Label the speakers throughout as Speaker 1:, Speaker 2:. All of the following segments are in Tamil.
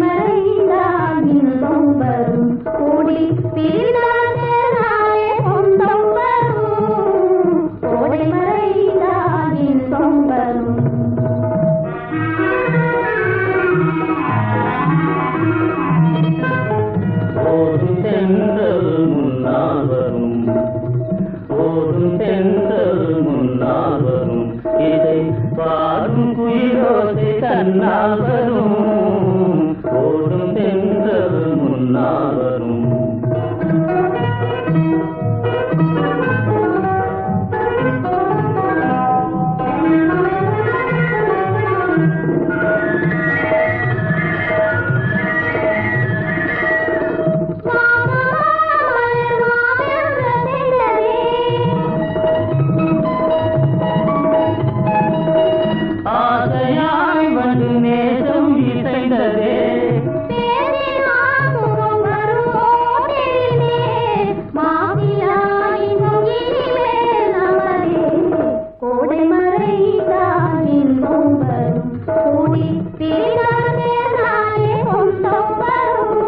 Speaker 1: மறைந்தான் இன்பம் வரும் கூடி பிரிந்தாலே சொந்தம் வரும் கோடை மறைந்தான் இன்பம் வரும்
Speaker 2: ஓடும் தென்றல் முன்னால் வரும் ஓடும் தென்றல் முன்னால் வரும் இதை பாடும் குயிலோசை தன்னால் வரும் ஓடும் தென்றல் முன்னால் வரும் ஆசையாய் வந்து நேசம் இசைந்ததே
Speaker 1: கோடை மறைந்தான் இன்பம் வரும் கூடி பிரிந்தாலே சொந்தம் வரும்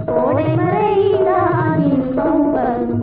Speaker 1: கோடை மறைந்தான் இன்பம் வரும்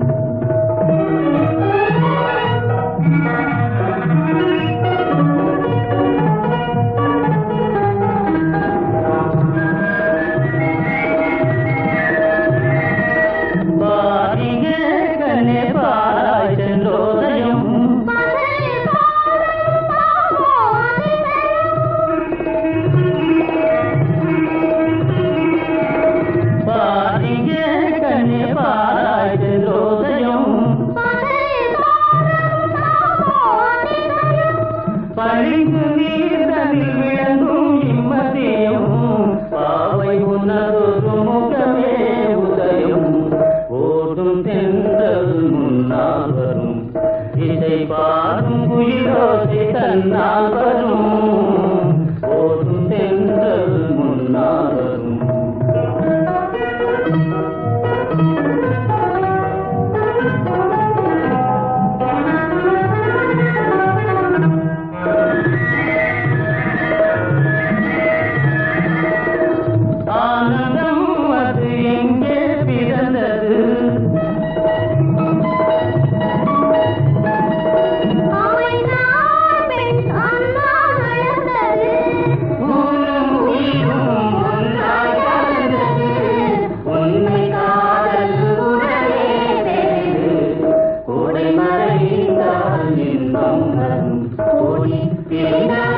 Speaker 2: பழிந்து நீர்தனில் விளங்கும் இம்மதியம் பாவை உணர்வு முகமே உதயம் ஓடும் தென்றல் முன்னால் வரும் இதை பாடும் குயிலோசை தன்னால் வரும் ஓடும் தென்றல் முன்னால் வரும் ஆனந்தம் அது எங்கே பிறந்தது உன்னை காதல் உறவே கோடை மறைந்தால் இன்பம் வரும் கோடி பிரிந்தால்